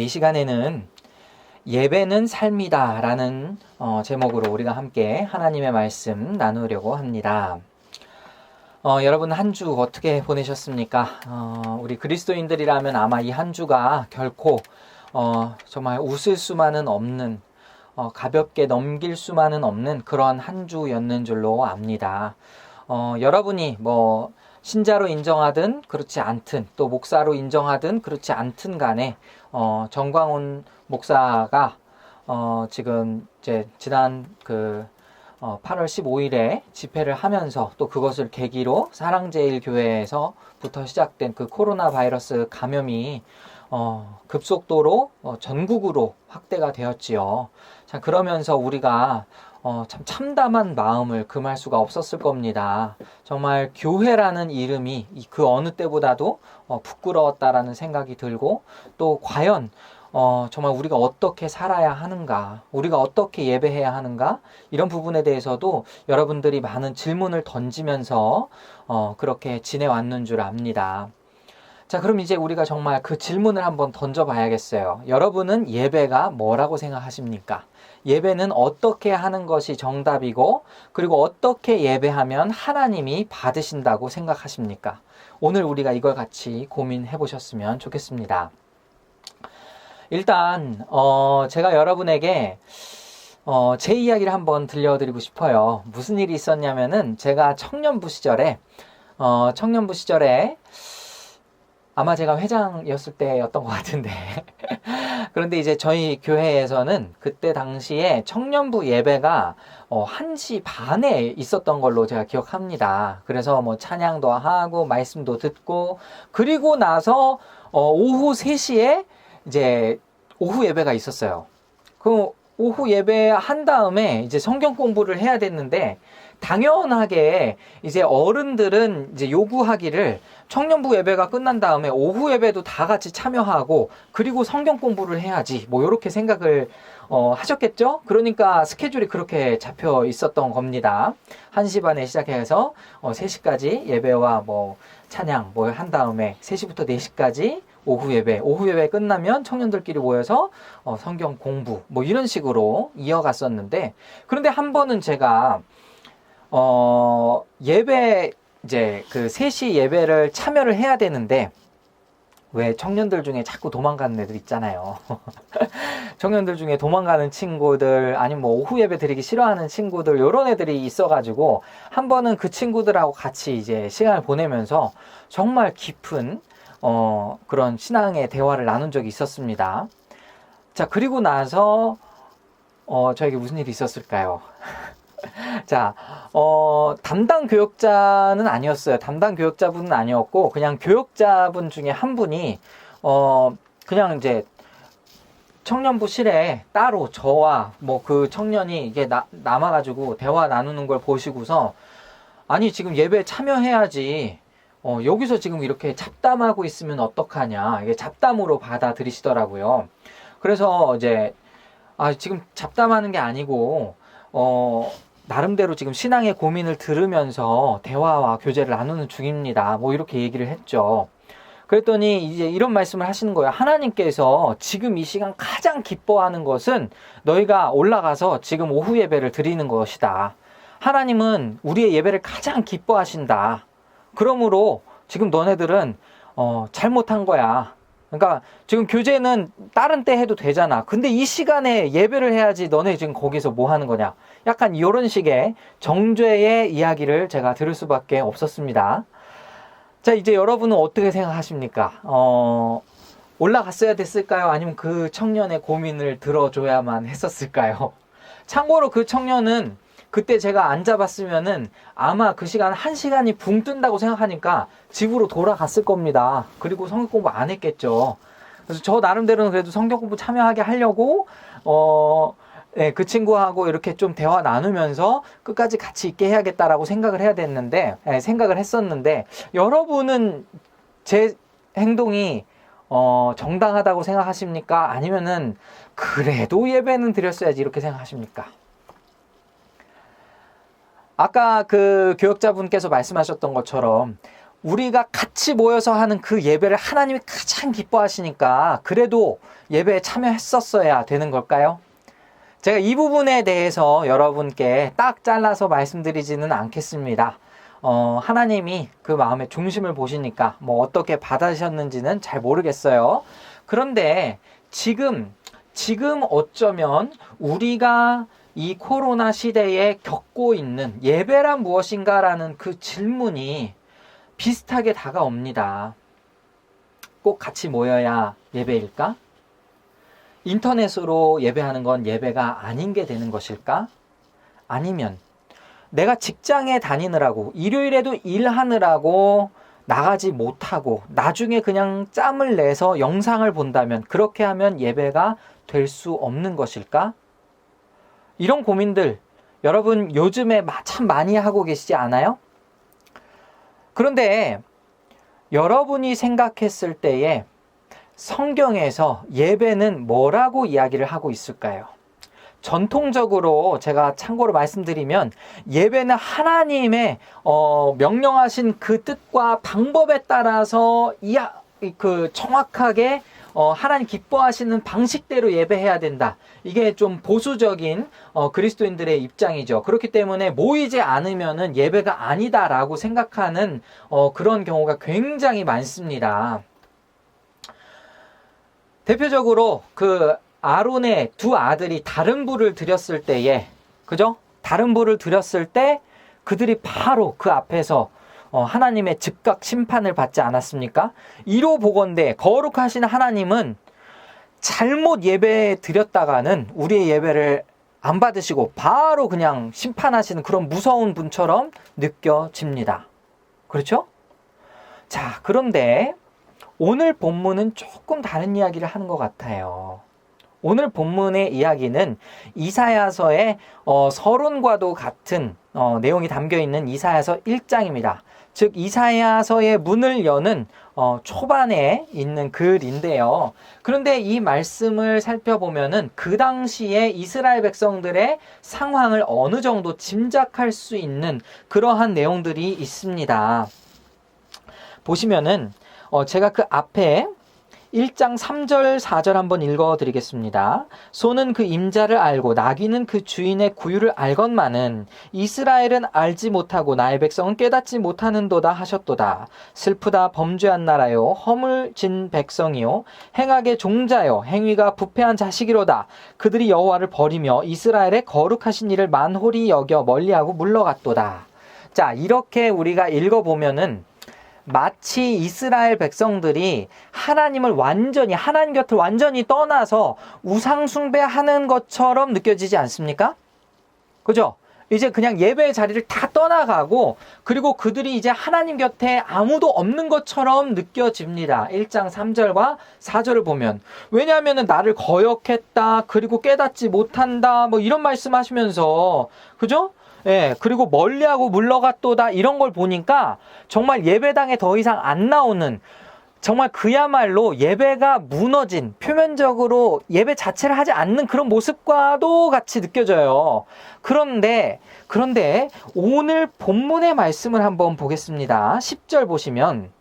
시간에는 예배는 삶이다 라는 제목으로 우리가 함께 하나님의 말씀 나누려고 합니다. 여러분 한 주 어떻게 보내셨습니까? 우리 그리스도인들이라면 아마 이 한 주가 결코 정말 웃을 수만은 없는 가볍게 넘길 수만은 없는 그런 한 주였는 줄로 압니다. 여러분이 신자로 인정하든 그렇지 않든 또 목사로 인정하든 그렇지 않든 간에 정광훈 목사가 지금 이제 지난 8월 15일에 집회를 하면서 또 그것을 계기로 사랑제일교회에서부터 시작된 그 코로나 바이러스 감염이 급속도로 전국으로 확대가 되었지요. 자, 그러면서 우리가 참 참담한 마음을 금할 수가 없었을 겁니다. 정말 교회라는 이름이 그 어느 때보다도 부끄러웠다라는 생각이 들고, 또 과연 정말 우리가 어떻게 살아야 하는가, 우리가 어떻게 예배해야 하는가, 이런 부분에 대해서도 여러분들이 많은 질문을 던지면서 그렇게 지내왔는 줄 압니다. 자, 그럼 이제 우리가 정말 그 질문을 한번 던져봐야겠어요. 여러분은 예배가 뭐라고 생각하십니까? 예배는 어떻게 하는 것이 정답이고, 그리고 어떻게 예배하면 하나님이 받으신다고 생각하십니까? 오늘 우리가 이걸 같이 고민해 보셨으면 좋겠습니다. 일단 제가 여러분에게 제 이야기를 한번 들려드리고 싶어요. 무슨 일이 있었냐면은, 제가 청년부 시절에 아마 제가 회장이었을 때였던 것 같은데 그런데 이제 저희 교회에서는 그때 당시에 청년부 예배가 1시 반에 있었던 걸로 제가 기억합니다. 그래서 찬양도 하고 말씀도 듣고, 그리고 나서 오후 3시에 이제 오후 예배가 있었어요. 그 오후 예배 한 다음에 이제 성경 공부를 해야 됐는데, 당연하게 이제 어른들은 이제 요구하기를 청년부 예배가 끝난 다음에 오후 예배도 다 같이 참여하고 그리고 성경 공부를 해야지, 이렇게 생각을 하셨겠죠? 그러니까 스케줄이 그렇게 잡혀 있었던 겁니다. 1시 반에 시작해서 3시까지 예배와 찬양 한 다음에 3시부터 4시까지 오후 예배 끝나면 청년들끼리 모여서 성경 공부 이런 식으로 이어갔었는데, 그런데 한 번은 제가 예배 이제 그 3시 예배를 참여를 해야 되는데, 왜 청년들 중에 자꾸 도망가는 애들 있잖아요. 청년들 중에 도망가는 친구들, 아니면 오후 예배 드리기 싫어하는 친구들, 요런 애들이 있어가지고 한 번은 그 친구들하고 같이 이제 시간을 보내면서 정말 깊은 그런 신앙의 대화를 나눈 적이 있었습니다. 자, 그리고 나서 저에게 무슨 일이 있었을까요? 자, 담당 교역자는 아니었어요. 담당 교역자분은 아니었고, 그냥 교역자분 중에 한 분이, 그냥 이제 청년부실에 따로 저와 그 청년이 이게 남아가지고 대화 나누는 걸 보시고서, 아니, 지금 예배 참여해야지. 여기서 지금 이렇게 잡담하고 있으면 어떡하냐. 이게 잡담으로 받아들이시더라고요. 그래서 이제, 지금 잡담하는 게 아니고, 나름대로 지금 신앙의 고민을 들으면서 대화와 교제를 나누는 중입니다. 이렇게 얘기를 했죠. 그랬더니 이제 이런 말씀을 하시는 거예요. 하나님께서 지금 이 시간 가장 기뻐하는 것은 너희가 올라가서 지금 오후 예배를 드리는 것이다. 하나님은 우리의 예배를 가장 기뻐하신다. 그러므로 지금 너네들은 잘못한 거야. 그러니까 지금 교제는 다른 때 해도 되잖아. 근데 이 시간에 예배를 해야지 너네 지금 거기서 뭐 하는 거냐. 약간 이런 식의 정죄의 이야기를 제가 들을 수밖에 없었습니다. 자, 이제 여러분은 어떻게 생각하십니까? 올라갔어야 됐을까요? 아니면 그 청년의 고민을 들어줘야만 했었을까요? 참고로 그 청년은 그때 제가 안 잡았으면은 아마 그 시간 1시간이 붕 뜬다고 생각하니까 집으로 돌아갔을 겁니다. 그리고 성경 공부 안 했겠죠. 그래서 저 나름대로는 그래도 성경 공부 참여하게 하려고 그 친구하고 이렇게 좀 대화 나누면서 끝까지 같이 있게 해야겠다라고 생각을 했었는데, 여러분은 제 행동이 정당하다고 생각하십니까? 아니면은 그래도 예배는 드렸어야지 이렇게 생각하십니까? 아까 그 교역자분께서 말씀하셨던 것처럼 우리가 같이 모여서 하는 그 예배를 하나님이 가장 기뻐하시니까 그래도 예배에 참여했었어야 되는 걸까요? 제가 이 부분에 대해서 여러분께 딱 잘라서 말씀드리지는 않겠습니다. 하나님이 그 마음의 중심을 보시니까 뭐 어떻게 받으셨는지는 잘 모르겠어요. 그런데 지금 어쩌면 우리가 이 코로나 시대에 겪고 있는 예배란 무엇인가라는 그 질문이 비슷하게 다가옵니다. 꼭 같이 모여야 예배일까? 인터넷으로 예배하는 건 예배가 아닌 게 되는 것일까? 아니면 내가 직장에 다니느라고 일요일에도 일하느라고 나가지 못하고 나중에 그냥 짬을 내서 영상을 본다면 그렇게 하면 예배가 될 수 없는 것일까? 이런 고민들 여러분 요즘에 참 많이 하고 계시지 않아요? 그런데 여러분이 생각했을 때에 성경에서 예배는 뭐라고 이야기를 하고 있을까요? 전통적으로 제가 참고로 말씀드리면 예배는 하나님의 명령하신 그 뜻과 방법에 따라서 정확하게 하나님 기뻐하시는 방식대로 예배해야 된다. 이게 좀 보수적인 그리스도인들의 입장이죠. 그렇기 때문에 모이지 않으면은 예배가 아니다라고 생각하는 그런 경우가 굉장히 많습니다. 대표적으로 그 아론의 두 아들이 다른 불을 드렸을 때에, 그죠? 다른 불을 드렸을 때 그들이 바로 그 앞에서 하나님의 즉각 심판을 받지 않았습니까? 이로 보건대 거룩하신 하나님은 잘못 예배 드렸다가는 우리의 예배를 안 받으시고 바로 그냥 심판하시는 그런 무서운 분처럼 느껴집니다. 그렇죠? 자, 그런데 오늘 본문은 조금 다른 이야기를 하는 것 같아요. 오늘 본문의 이야기는 이사야서의 서론과도 같은 내용이 담겨있는 이사야서 1장입니다. 즉 이사야서의 문을 여는 초반에 있는 글인데요. 그런데 이 말씀을 살펴보면은 그 당시에 이스라엘 백성들의 상황을 어느 정도 짐작할 수 있는 그러한 내용들이 있습니다. 보시면은 제가 그 앞에 1장 3절 4절 한번 읽어드리겠습니다. 소는 그 임자를 알고 나귀는 그 주인의 구유를 알건만은 이스라엘은 알지 못하고 나의 백성은 깨닫지 못하는도다 하셨도다. 슬프다 범죄한 나라요 허물진 백성이요 행악의 종자요 행위가 부패한 자식이로다. 그들이 여호와를 버리며 이스라엘의 거룩하신 이를 만홀히 여겨 멀리하고 물러갔도다. 자, 이렇게 우리가 읽어보면은 마치 이스라엘 백성들이 하나님 곁을 완전히 떠나서 우상 숭배하는 것처럼 느껴지지 않습니까? 그죠? 이제 그냥 예배의 자리를 다 떠나가고 그리고 그들이 이제 하나님 곁에 아무도 없는 것처럼 느껴집니다. 1장 3절과 4절을 보면. 왜냐하면 나를 거역했다, 그리고 깨닫지 못한다, 뭐 이런 말씀하시면서, 그죠? 예, 그리고 멀리하고 물러갔도다 이런 걸 보니까 정말 예배당에 더 이상 안 나오는, 정말 그야말로 예배가 무너진, 표면적으로 예배 자체를 하지 않는 그런 모습과도 같이 느껴져요. 그런데 오늘 본문의 말씀을 한번 보겠습니다. 10절 보시면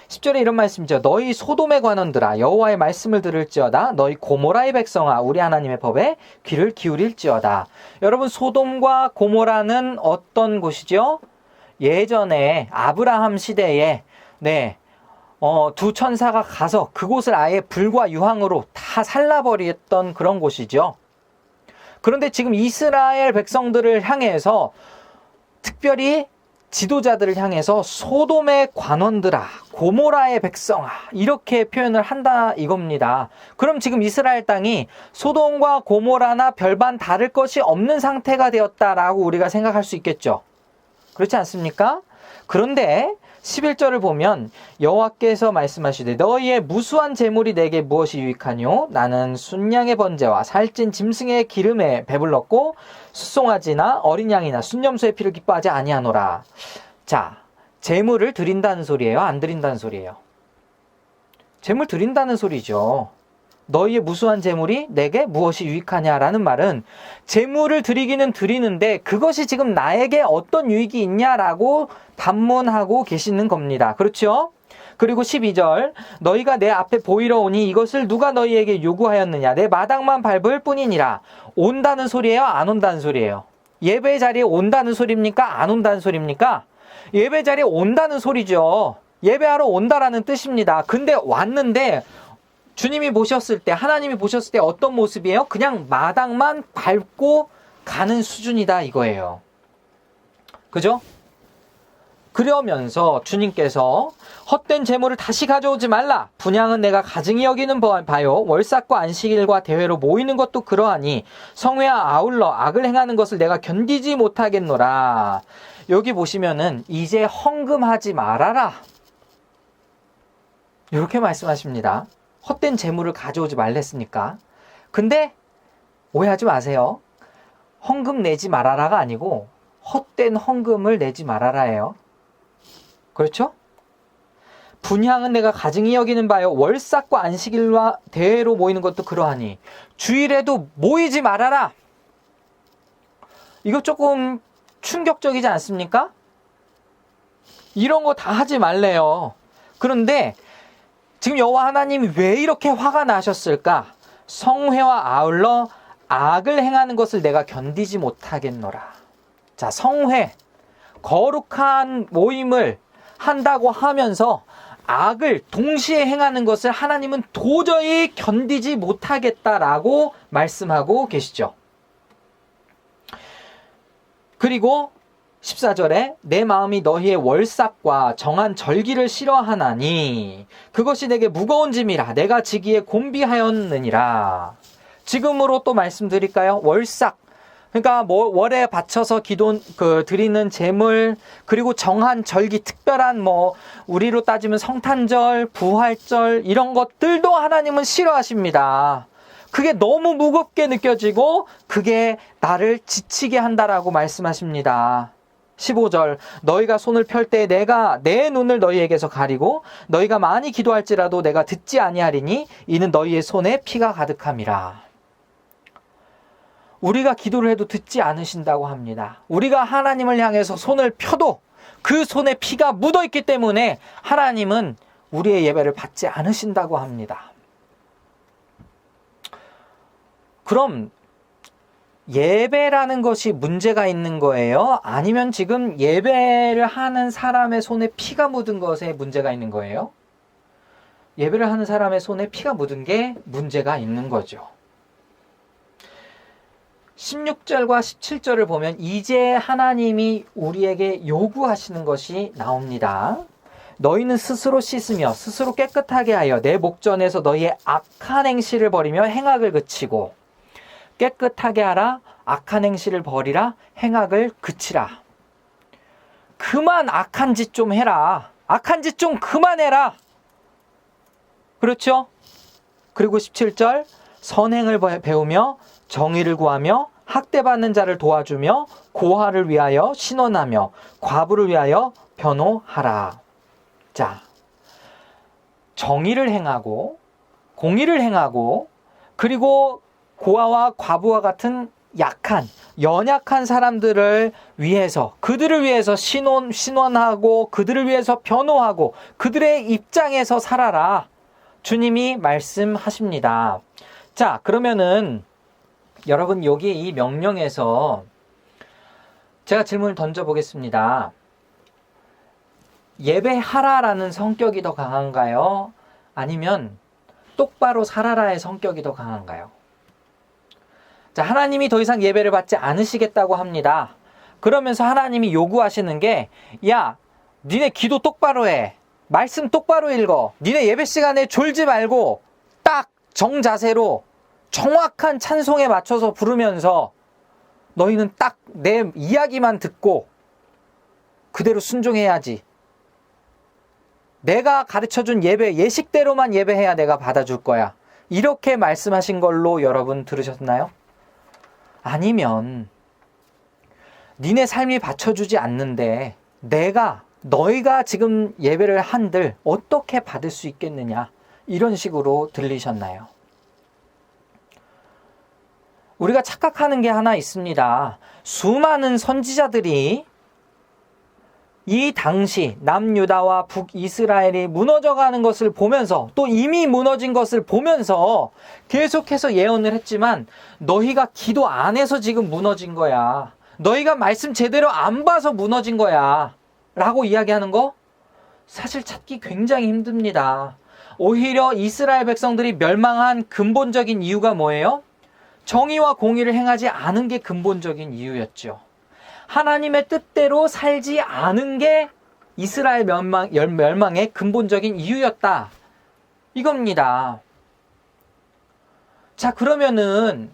10절에 이런 말씀이죠. 너희 소돔의 관원들아 여호와의 말씀을 들을지어다. 너희 고모라의 백성아 우리 하나님의 법에 귀를 기울일지어다. 여러분, 소돔과 고모라는 어떤 곳이죠? 예전에 아브라함 시대에 두 천사가 가서 그곳을 아예 불과 유황으로 다 살라버렸던 그런 곳이죠. 그런데 지금 이스라엘 백성들을 향해서, 특별히 지도자들을 향해서 소돔의 관원들아, 고모라의 백성아 이렇게 표현을 한다 이겁니다. 그럼 지금 이스라엘 땅이 소돔과 고모라나 별반 다를 것이 없는 상태가 되었다라고 우리가 생각할 수 있겠죠. 그렇지 않습니까? 그런데 11절을 보면 여호와께서 말씀하시되 너희의 무수한 재물이 내게 무엇이 유익하뇨? 나는 순양의 번제와 살찐 짐승의 기름에 배불렀고 숫송아지나 어린 양이나 순염소의 피를 기뻐하지 아니하노라. 자, 재물을 드린다는 소리예요? 안 드린다는 소리예요? 재물 드린다는 소리죠. 너희의 무수한 재물이 내게 무엇이 유익하냐라는 말은 재물을 드리기는 드리는데 그것이 지금 나에게 어떤 유익이 있냐라고 반문하고 계시는 겁니다. 그렇죠? 그리고 12절 너희가 내 앞에 보이러 오니 이것을 누가 너희에게 요구하였느냐 내 마당만 밟을 뿐이니라. 온다는 소리예요? 안 온다는 소리예요? 예배 자리에 온다는 소리입니까? 안 온다는 소리입니까? 예배 자리에 온다는 소리죠. 예배하러 온다라는 뜻입니다. 근데 왔는데 주님이 보셨을 때, 하나님이 보셨을 때 어떤 모습이에요? 그냥 마당만 밟고 가는 수준이다 이거예요. 그죠? 그러면서 주님께서 헛된 재물을 다시 가져오지 말라. 분향은 내가 가증히 여기는 바요. 월삭과 안식일과 대회로 모이는 것도 그러하니 성회와 아울러 악을 행하는 것을 내가 견디지 못하겠노라. 여기 보시면은 이제 헌금하지 말아라. 이렇게 말씀하십니다. 헛된 재물을 가져오지 말랬으니까. 근데 오해하지 마세요. 헌금 내지 말아라가 아니고 헛된 헌금을 내지 말아라예요. 그렇죠? 분향은 내가 가증히 여기는 바요. 월삭과 안식일과 대회로 모이는 것도 그러하니 주일에도 모이지 말아라. 이거 조금 충격적이지 않습니까? 이런 거 다 하지 말래요. 그런데 지금 여호와 하나님이 왜 이렇게 화가 나셨을까? 성회와 아울러 악을 행하는 것을 내가 견디지 못하겠노라. 자, 성회, 거룩한 모임을 한다고 하면서 악을 동시에 행하는 것을 하나님은 도저히 견디지 못하겠다라고 말씀하고 계시죠. 그리고 14절에 내 마음이 너희의 월삭과 정한 절기를 싫어하나니 그것이 내게 무거운 짐이라 내가 지기에 곤비하였느니라. 지금으로 또 말씀드릴까요? 월삭. 그러니까 월에 바쳐서 드리는 제물, 그리고 정한 절기, 특별한 우리로 따지면 성탄절, 부활절 이런 것들도 하나님은 싫어하십니다. 그게 너무 무겁게 느껴지고 그게 나를 지치게 한다라고 말씀하십니다. 15절 너희가 손을 펼 때 내가 내 눈을 너희에게서 가리고 너희가 많이 기도할지라도 내가 듣지 아니하리니 이는 너희의 손에 피가 가득함이라. 우리가 기도를 해도 듣지 않으신다고 합니다. 우리가 하나님을 향해서 손을 펴도 그 손에 피가 묻어있기 때문에 하나님은 우리의 예배를 받지 않으신다고 합니다. 그럼 예배라는 것이 문제가 있는 거예요? 아니면 지금 예배를 하는 사람의 손에 피가 묻은 것에 문제가 있는 거예요? 예배를 하는 사람의 손에 피가 묻은 게 문제가 있는 거죠. 16절과 17절을 보면 이제 하나님이 우리에게 요구하시는 것이 나옵니다. 너희는 스스로 씻으며 스스로 깨끗하게 하여 내 목전에서 너희의 악한 행실을 버리며 행악을 그치고 깨끗하게 하라. 악한 행실을 버리라. 행악을 그치라. 그만 악한 짓 좀 해라. 악한 짓 좀 그만해라. 그렇죠? 그리고 17절 선행을 배우며 정의를 구하며 학대받는 자를 도와주며 고아를 위하여 신원하며 과부를 위하여 변호하라. 자, 정의를 행하고 공의를 행하고 그리고 고아와 과부와 같은 약한, 연약한 사람들을 위해서, 그들을 위해서 신원하고 그들을 위해서 변호하고 그들의 입장에서 살아라. 주님이 말씀하십니다. 자, 그러면은 여러분 여기 이 명령에서 제가 질문을 던져보겠습니다. 예배하라라는 성격이 더 강한가요? 아니면 똑바로 살아라의 성격이 더 강한가요? 자, 하나님이 더 이상 예배를 받지 않으시겠다고 합니다. 그러면서 하나님이 요구하시는 게 야, 니네 기도 똑바로 해. 말씀 똑바로 읽어. 니네 예배 시간에 졸지 말고 딱 정자세로 정확한 찬송에 맞춰서 부르면서 너희는 딱 내 이야기만 듣고 그대로 순종해야지. 내가 가르쳐준 예배, 예식대로만 예배해야 내가 받아줄 거야. 이렇게 말씀하신 걸로 여러분 들으셨나요? 아니면 니네 삶이 받쳐주지 않는데 너희가 지금 예배를 한들 어떻게 받을 수 있겠느냐 이런 식으로 들리셨나요? 우리가 착각하는 게 하나 있습니다. 수많은 선지자들이 이 당시 남유다와 북이스라엘이 무너져가는 것을 보면서 또 이미 무너진 것을 보면서 계속해서 예언을 했지만 너희가 기도 안 해서 지금 무너진 거야. 너희가 말씀 제대로 안 봐서 무너진 거야. 라고 이야기하는 거 사실 찾기 굉장히 힘듭니다. 오히려 이스라엘 백성들이 멸망한 근본적인 이유가 뭐예요? 정의와 공의를 행하지 않은 게 근본적인 이유였죠. 하나님의 뜻대로 살지 않은 게 이스라엘 멸망의 근본적인 이유였다. 이겁니다. 자, 그러면은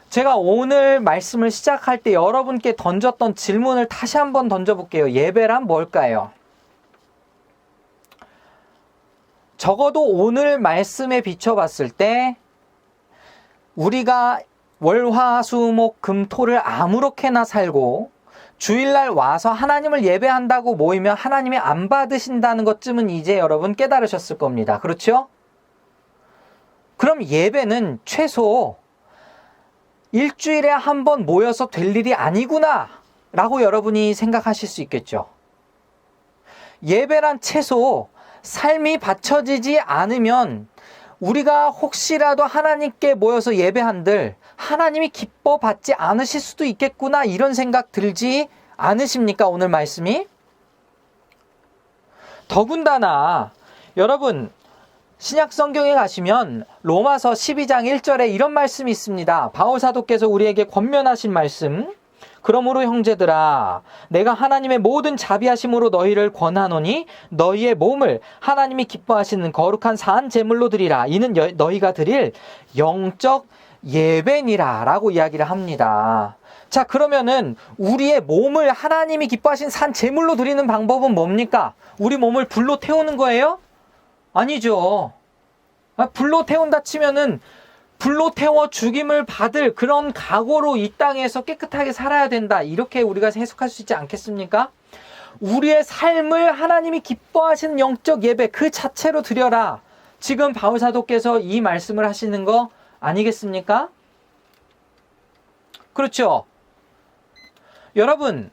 제가 오늘 말씀을 시작할 때 여러분께 던졌던 질문을 다시 한번 던져볼게요. 예배란 뭘까요? 적어도 오늘 말씀에 비춰봤을 때 우리가 월화수목금토를 아무렇게나 살고 주일날 와서 하나님을 예배한다고 모이면 하나님이 안 받으신다는 것쯤은 이제 여러분 깨달으셨을 겁니다. 그렇죠? 그럼 예배는 최소 일주일에 한 번 모여서 될 일이 아니구나 라고 여러분이 생각하실 수 있겠죠. 예배란 최소 삶이 받쳐지지 않으면 우리가 혹시라도 하나님께 모여서 예배한들 하나님이 기뻐 받지 않으실 수도 있겠구나 이런 생각 들지 않으십니까? 오늘 말씀이? 더군다나 여러분 신약 성경에 가시면 로마서 12장 1절에 이런 말씀이 있습니다. 바울 사도께서 우리에게 권면하신 말씀. 그러므로 형제들아 내가 하나님의 모든 자비하심으로 너희를 권하노니 너희의 몸을 하나님이 기뻐하시는 거룩한 산 제물로 드리라. 이는 너희가 드릴 영적 예배니라 라고 이야기를 합니다. 자, 그러면은 우리의 몸을 하나님이 기뻐하신 산 제물로 드리는 방법은 뭡니까? 우리 몸을 불로 태우는 거예요? 아니죠. 불로 태운다 치면은 불로 태워 죽임을 받을 그런 각오로 이 땅에서 깨끗하게 살아야 된다. 이렇게 우리가 해석할 수 있지 않겠습니까? 우리의 삶을 하나님이 기뻐하시는 영적 예배 그 자체로 드려라. 지금 바울 사도께서 이 말씀을 하시는 거 아니겠습니까? 그렇죠. 여러분,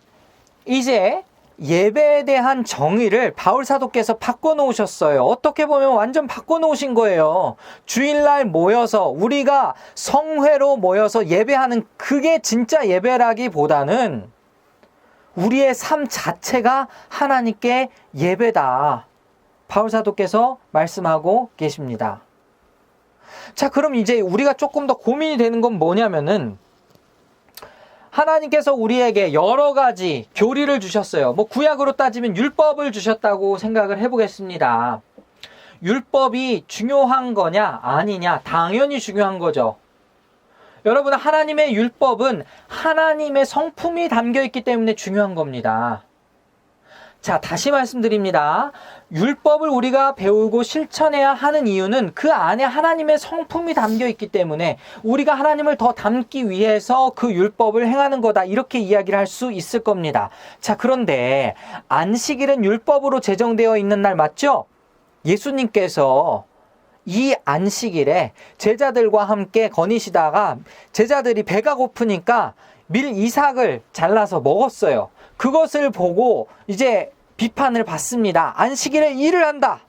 이제 예배에 대한 정의를 바울 사도께서 바꿔놓으셨어요. 어떻게 보면 완전 바꿔놓으신 거예요. 주일날 모여서 우리가 성회로 모여서 예배하는 그게 진짜 예배라기보다는 우리의 삶 자체가 하나님께 예배다. 바울 사도께서 말씀하고 계십니다. 자, 그럼 이제 우리가 조금 더 고민이 되는 건 뭐냐면은 하나님께서 우리에게 여러 가지 교리를 주셨어요. 구약으로 따지면 율법을 주셨다고 생각을 해보겠습니다. 율법이 중요한 거냐 아니냐? 당연히 중요한 거죠. 여러분, 하나님의 율법은 하나님의 성품이 담겨있기 때문에 중요한 겁니다. 자, 다시 말씀드립니다. 율법을 우리가 배우고 실천해야 하는 이유는 그 안에 하나님의 성품이 담겨 있기 때문에 우리가 하나님을 더 닮기 위해서 그 율법을 행하는 거다. 이렇게 이야기를 할 수 있을 겁니다. 자, 그런데 안식일은 율법으로 제정되어 있는 날 맞죠? 예수님께서 이 안식일에 제자들과 함께 거니시다가 제자들이 배가 고프니까 밀 이삭을 잘라서 먹었어요. 그것을 보고 이제 비판을 받습니다. 안식일에 일을 한다.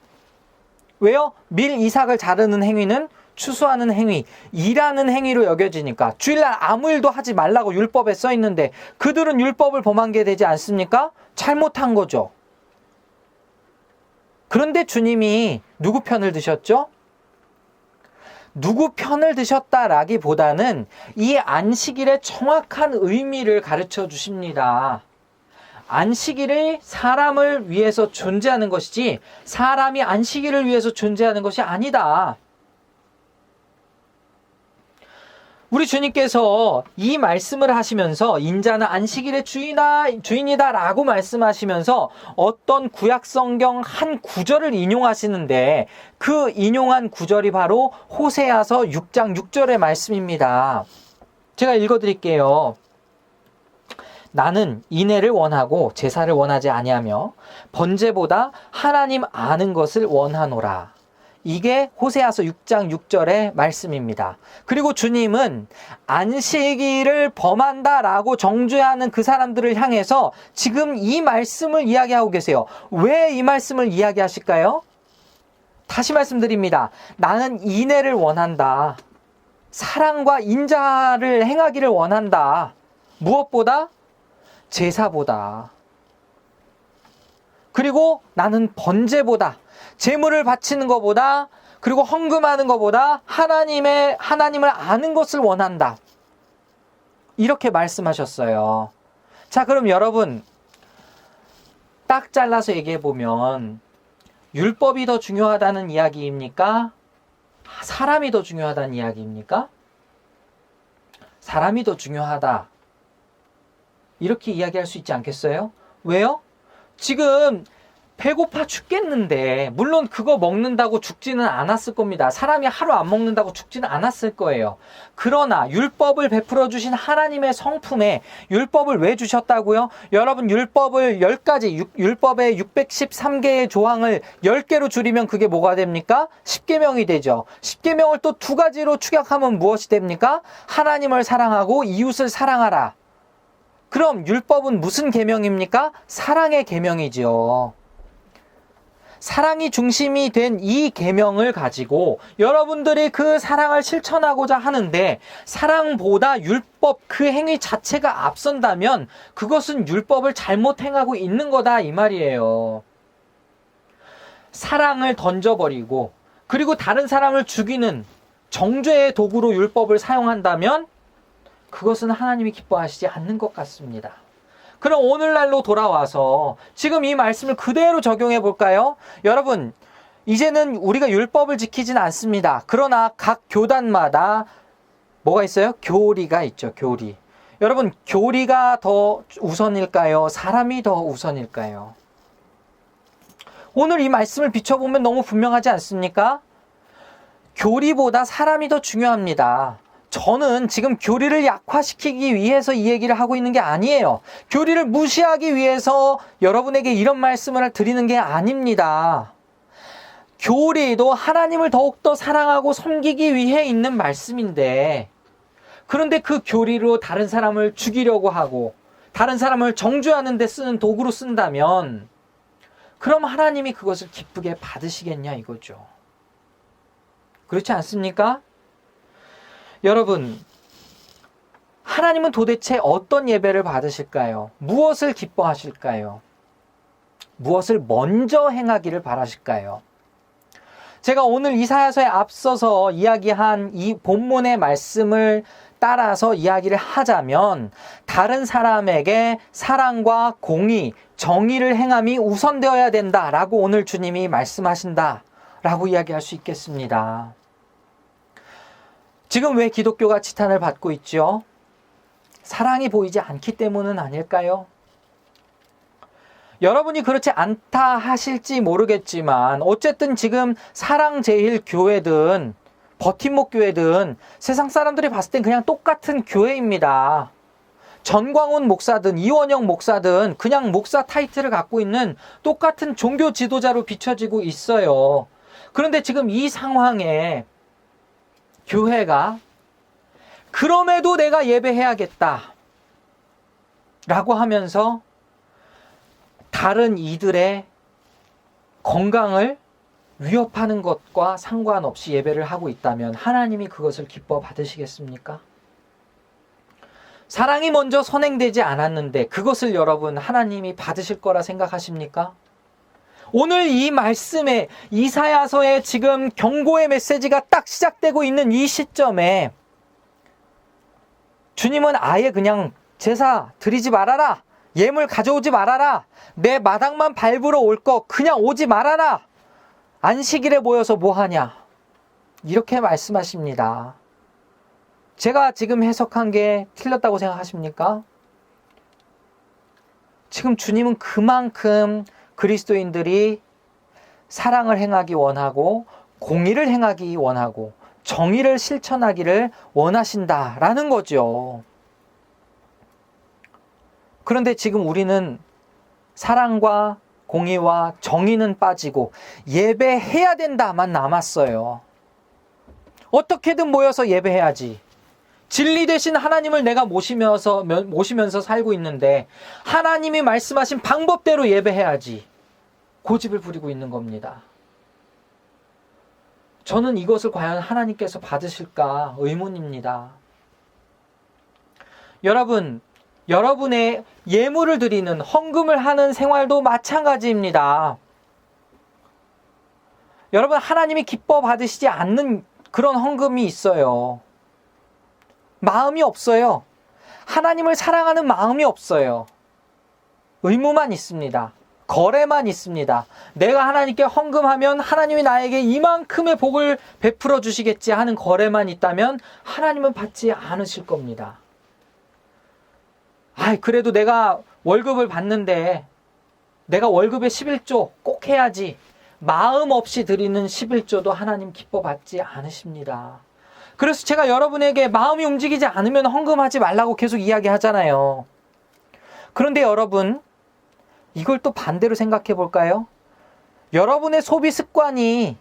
왜요? 밀 이삭을 자르는 행위는 추수하는 행위, 일하는 행위로 여겨지니까 주일날 아무 일도 하지 말라고 율법에 써 있는데 그들은 율법을 범한 게 되지 않습니까? 잘못한 거죠. 그런데 주님이 누구 편을 드셨죠? 누구 편을 드셨다라기보다는 이 안식일의 정확한 의미를 가르쳐 주십니다. 안식일이 사람을 위해서 존재하는 것이지 사람이 안식일을 위해서 존재하는 것이 아니다. 우리 주님께서 이 말씀을 하시면서 인자는 안식일의 주인이다 라고 말씀하시면서 어떤 구약 성경 한 구절을 인용하시는데 그 인용한 구절이 바로 호세아서 6장 6절의 말씀입니다. 제가 읽어드릴게요. 나는 인애를 원하고 제사를 원하지 아니하며 번제보다 하나님 아는 것을 원하노라. 이게 호세아서 6장 6절의 말씀입니다. 그리고 주님은 안식일을 범한다라고 정죄하는 그 사람들을 향해서 지금 이 말씀을 이야기하고 계세요. 왜 이 말씀을 이야기하실까요? 다시 말씀드립니다. 나는 인애를 원한다. 사랑과 인자를 행하기를 원한다. 무엇보다? 제사보다. 그리고 나는 번제보다, 제물을 바치는 것보다, 그리고 헌금하는 것보다 하나님을 아는 것을 원한다. 이렇게 말씀하셨어요. 자, 그럼 여러분, 딱 잘라서 얘기해 보면 율법이 더 중요하다는 이야기입니까? 사람이 더 중요하다는 이야기입니까? 사람이 더 중요하다. 이렇게 이야기할 수 있지 않겠어요? 왜요? 지금 배고파 죽겠는데, 물론 그거 먹는다고 죽지는 않았을 겁니다. 사람이 하루 안 먹는다고 죽지는 않았을 거예요. 그러나 율법을 베풀어 주신 하나님의 성품에 율법을 왜 주셨다고요? 여러분, 율법을 10가지, 율법의 613개의 조항을 10개로 줄이면 그게 뭐가 됩니까? 10계명이 되죠. 10계명을 또 2가지로 축약하면 무엇이 됩니까? 하나님을 사랑하고 이웃을 사랑하라. 그럼 율법은 무슨 계명입니까? 사랑의 계명이지요. 사랑이 중심이 된 이 계명을 가지고 여러분들이 그 사랑을 실천하고자 하는데 사랑보다 율법 그 행위 자체가 앞선다면 그것은 율법을 잘못 행하고 있는 거다 이 말이에요. 사랑을 던져버리고 그리고 다른 사람을 죽이는 정죄의 도구로 율법을 사용한다면 그것은 하나님이 기뻐하시지 않는 것 같습니다. 그럼 오늘날로 돌아와서 지금 이 말씀을 그대로 적용해 볼까요? 여러분, 이제는 우리가 율법을 지키진 않습니다. 그러나 각 교단마다 뭐가 있어요? 교리가 있죠. 교리. 여러분, 교리가 더 우선일까요? 사람이 더 우선일까요? 오늘 이 말씀을 비춰보면 너무 분명하지 않습니까? 교리보다 사람이 더 중요합니다. 저는 지금 교리를 약화시키기 위해서 이 얘기를 하고 있는 게 아니에요. 교리를 무시하기 위해서 여러분에게 이런 말씀을 드리는 게 아닙니다. 교리도 하나님을 더욱더 사랑하고 섬기기 위해 있는 말씀인데, 그런데 그 교리로 다른 사람을 죽이려고 하고 다른 사람을 정죄하는 데 쓰는 도구로 쓴다면 그럼 하나님이 그것을 기쁘게 받으시겠냐 이거죠. 그렇지 않습니까? 여러분, 하나님은 도대체 어떤 예배를 받으실까요? 무엇을 기뻐하실까요? 무엇을 먼저 행하기를 바라실까요? 제가 오늘 이사야서에 앞서서 이야기한 이 본문의 말씀을 따라서 이야기를 하자면 다른 사람에게 사랑과 공의, 정의를 행함이 우선되어야 된다라고 오늘 주님이 말씀하신다라고 이야기할 수 있겠습니다. 지금 왜 기독교가 지탄을 받고 있죠? 사랑이 보이지 않기 때문은 아닐까요? 여러분이 그렇지 않다 하실지 모르겠지만 어쨌든 지금 사랑제일교회든 버팀목 교회든 세상 사람들이 봤을 땐 그냥 똑같은 교회입니다. 전광훈 목사든 이원영 목사든 그냥 목사 타이틀을 갖고 있는 똑같은 종교 지도자로 비춰지고 있어요. 그런데 지금 이 상황에 교회가 그럼에도 내가 예배해야겠다 라고 하면서 다른 이들의 건강을 위협하는 것과 상관없이 예배를 하고 있다면 하나님이 그것을 기뻐 받으시겠습니까? 사랑이 먼저 선행되지 않았는데 그것을 여러분 하나님이 받으실 거라 생각하십니까? 오늘 이 말씀에 이사야서에 지금 경고의 메시지가 딱 시작되고 있는 이 시점에 주님은 아예 그냥 제사 드리지 말아라. 예물 가져오지 말아라. 내 마당만 밟으러 올 거 그냥 오지 말아라. 안식일에 모여서 뭐 하냐. 이렇게 말씀하십니다. 제가 지금 해석한 게 틀렸다고 생각하십니까? 지금 주님은 그만큼 그리스도인들이 사랑을 행하기 원하고 공의를 행하기 원하고 정의를 실천하기를 원하신다라는 거죠. 그런데 지금 우리는 사랑과 공의와 정의는 빠지고 예배해야 된다만 남았어요. 어떻게든 모여서 예배해야지. 진리 되신 하나님을 내가 모시면서 살고 있는데 하나님이 말씀하신 방법대로 예배해야지. 고집을 부리고 있는 겁니다. 저는 이것을 과연 하나님께서 받으실까 의문입니다. 여러분, 여러분의 예물을 드리는 헌금을 하는 생활도 마찬가지입니다. 여러분, 하나님이 기뻐 받으시지 않는 그런 헌금이 있어요. 마음이 없어요. 하나님을 사랑하는 마음이 없어요. 의무만 있습니다. 거래만 있습니다. 내가 하나님께 헌금하면 하나님이 나에게 이만큼의 복을 베풀어 주시겠지 하는 거래만 있다면 하나님은 받지 않으실 겁니다. 그래도 내가 월급을 받는데 내가 월급의 11조 꼭 해야지. 마음 없이 드리는 11조도 하나님 기뻐 받지 않으십니다. 그래서 제가 여러분에게 마음이 움직이지 않으면 헌금하지 말라고 계속 이야기하잖아요. 그런데 여러분, 이걸 또 반대로 생각해 볼까요? 여러분의 소비 습관이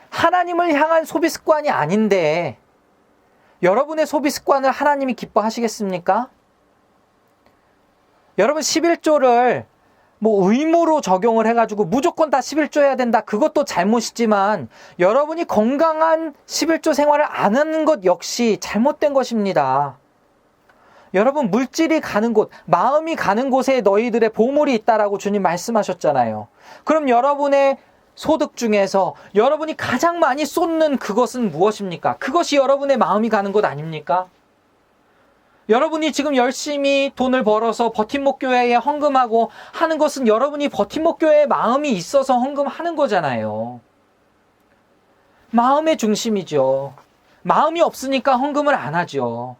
하나님을 향한 소비 습관이 아닌데 여러분의 소비 습관을 하나님이 기뻐하시겠습니까? 여러분 11조를 의무로 적용을 해가지고 무조건 다 11조 해야 된다. 그것도 잘못이지만 여러분이 건강한 11조 생활을 안 하는 것 역시 잘못된 것입니다. 여러분 물질이 가는 곳, 마음이 가는 곳에 너희들의 보물이 있다라고 주님 말씀하셨잖아요. 그럼 여러분의 소득 중에서 여러분이 가장 많이 쏟는 그것은 무엇입니까? 그것이 여러분의 마음이 가는 곳 아닙니까? 여러분이 지금 열심히 돈을 벌어서 버팀목 교회에 헌금하고 하는 것은 여러분이 버팀목 교회에 마음이 있어서 헌금하는 거잖아요. 마음의 중심이죠. 마음이 없으니까 헌금을 안 하죠.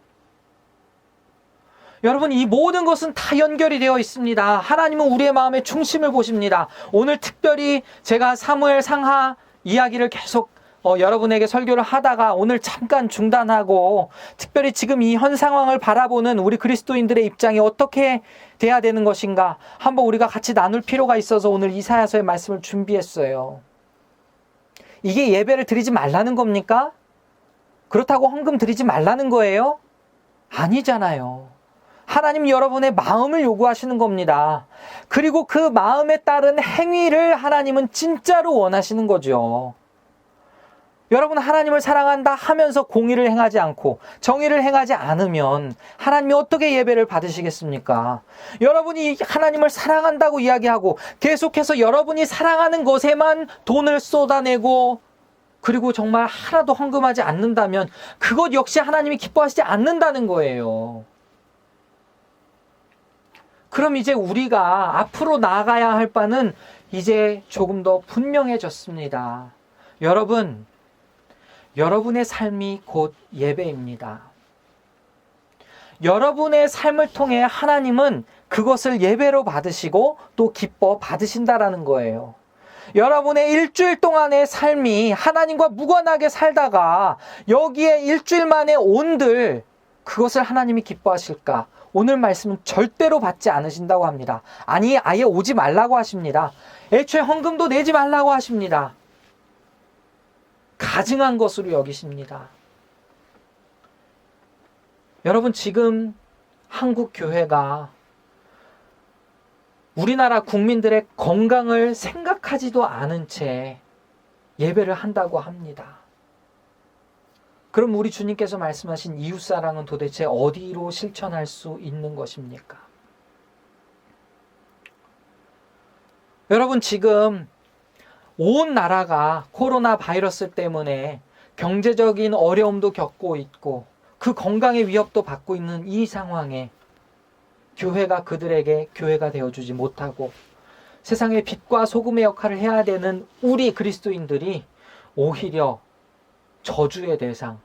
여러분 이 모든 것은 다 연결이 되어 있습니다. 하나님은 우리의 마음의 중심을 보십니다. 오늘 특별히 제가 사무엘 상하 이야기를 계속 여러분에게 설교를 하다가 오늘 잠깐 중단하고 특별히 지금 이 현 상황을 바라보는 우리 그리스도인들의 입장이 어떻게 돼야 되는 것인가 한번 우리가 같이 나눌 필요가 있어서 오늘 이사야서의 말씀을 준비했어요. 이게 예배를 드리지 말라는 겁니까? 그렇다고 헌금 드리지 말라는 거예요? 아니잖아요. 하나님 여러분의 마음을 요구하시는 겁니다. 그리고 그 마음에 따른 행위를 하나님은 진짜로 원하시는 거죠. 여러분 하나님을 사랑한다 하면서 공의를 행하지 않고 정의를 행하지 않으면 하나님이 어떻게 예배를 받으시겠습니까? 여러분이 하나님을 사랑한다고 이야기하고 계속해서 여러분이 사랑하는 것에만 돈을 쏟아내고 그리고 정말 하나도 헌금하지 않는다면 그것 역시 하나님이 기뻐하시지 않는다는 거예요. 그럼 이제 우리가 앞으로 나아가야 할 바는 이제 조금 더 분명해졌습니다. 여러분의 삶이 곧 예배입니다. 여러분의 삶을 통해 하나님은 그것을 예배로 받으시고 또 기뻐 받으신다라는 거예요. 여러분의 일주일 동안의 삶이 하나님과 무관하게 살다가 여기에 일주일 만에 온들 그것을 하나님이 기뻐하실까? 오늘 말씀은 절대로 받지 않으신다고 합니다. 아니 아예 오지 말라고 하십니다. 애초에 헌금도 내지 말라고 하십니다. 가증한 것으로 여기십니다. 여러분 지금 한국 교회가 우리나라 국민들의 건강을 생각하지도 않은 채 예배를 한다고 합니다. 그럼 우리 주님께서 말씀하신 이웃사랑은 도대체 어디로 실천할 수 있는 것입니까? 여러분 지금 온 나라가 코로나 바이러스 때문에 경제적인 어려움도 겪고 있고 그 건강의 위협도 받고 있는 이 상황에 교회가 그들에게 교회가 되어주지 못하고 세상의 빛과 소금의 역할을 해야 되는 우리 그리스도인들이 오히려 저주의 대상,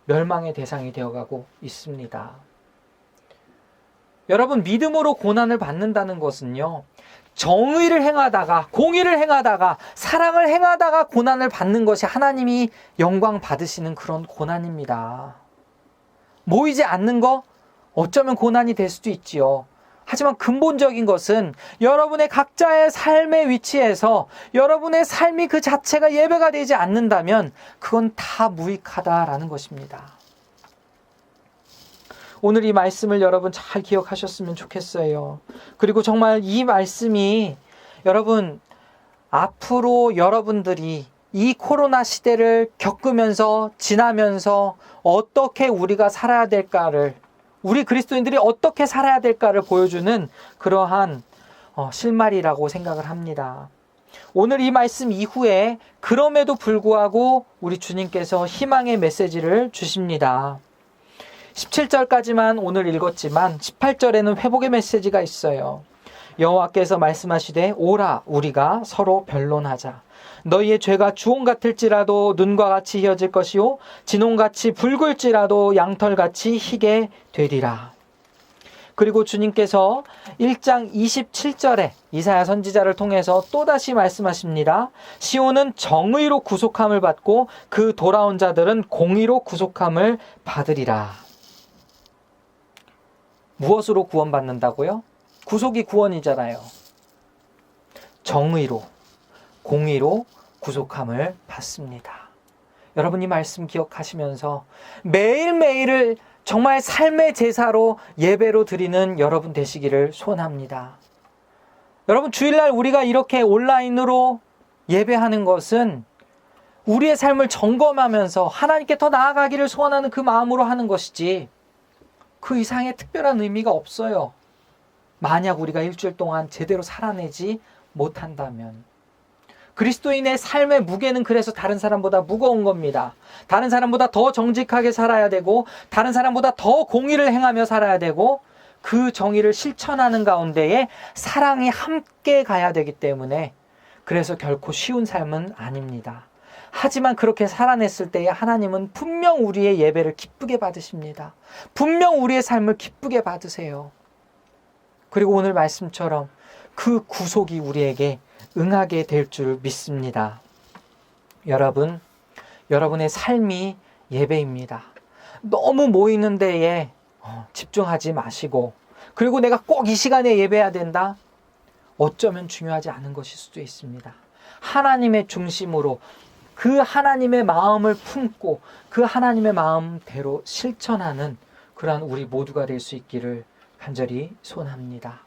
멸망의 대상이 되어가고 있습니다. 여러분 믿음으로 고난을 받는다는 것은요. 정의를 행하다가 공의를 행하다가 사랑을 행하다가 고난을 받는 것이 하나님이 영광 받으시는 그런 고난입니다. 모이지 않는 거 어쩌면 고난이 될 수도 있지요. 하지만 근본적인 것은 여러분의 각자의 삶의 위치에서 여러분의 삶이 그 자체가 예배가 되지 않는다면 그건 다 무익하다라는 것입니다. 오늘 이 말씀을 여러분 잘 기억하셨으면 좋겠어요. 그리고 정말 이 말씀이 여러분 앞으로 여러분들이 이 코로나 시대를 겪으면서 지나면서 어떻게 우리가 살아야 될까를, 우리 그리스도인들이 어떻게 살아야 될까를 보여주는 그러한 실말이라고 생각을 합니다. 오늘 이 말씀 이후에 그럼에도 불구하고 우리 주님께서 희망의 메시지를 주십니다. 17절까지만 오늘 읽었지만 18절에는 회복의 메시지가 있어요. 여호와께서 말씀하시되 오라 우리가 서로 변론하자. 너희의 죄가 주홍 같을지라도 눈과 같이 희어질 것이요 진홍같이 붉을지라도 양털같이 희게 되리라. 그리고 주님께서 1장 27절에 이사야 선지자를 통해서 또다시 말씀하십니다. 시온은 정의로 구속함을 받고 그 돌아온 자들은 공의로 구속함을 받으리라. 무엇으로 구원받는다고요? 구속이 구원이잖아요. 정의로, 공의로 구속함을 받습니다. 여러분 이 말씀 기억하시면서 매일매일을 정말 삶의 제사로 예배로 드리는 여러분 되시기를 소원합니다. 여러분 주일날 우리가 이렇게 온라인으로 예배하는 것은 우리의 삶을 점검하면서 하나님께 더 나아가기를 소원하는 그 마음으로 하는 것이지 그 이상의 특별한 의미가 없어요. 만약 우리가 일주일 동안 제대로 살아내지 못한다면. 그리스도인의 삶의 무게는 그래서 다른 사람보다 무거운 겁니다. 다른 사람보다 더 정직하게 살아야 되고 다른 사람보다 더 공의를 행하며 살아야 되고 그 정의를 실천하는 가운데에 사랑이 함께 가야 되기 때문에 그래서 결코 쉬운 삶은 아닙니다. 하지만 그렇게 살아냈을 때에 하나님은 분명 우리의 예배를 기쁘게 받으십니다. 분명 우리의 삶을 기쁘게 받으세요. 그리고 오늘 말씀처럼 그 구속이 우리에게 응하게 될 줄 믿습니다. 여러분, 여러분의 삶이 예배입니다. 너무 모이는 데에 집중하지 마시고 그리고 내가 꼭 이 시간에 예배해야 된다? 어쩌면 중요하지 않은 것일 수도 있습니다. 하나님의 중심으로 그 하나님의 마음을 품고 그 하나님의 마음대로 실천하는 그러한 우리 모두가 될 수 있기를 간절히 소원합니다.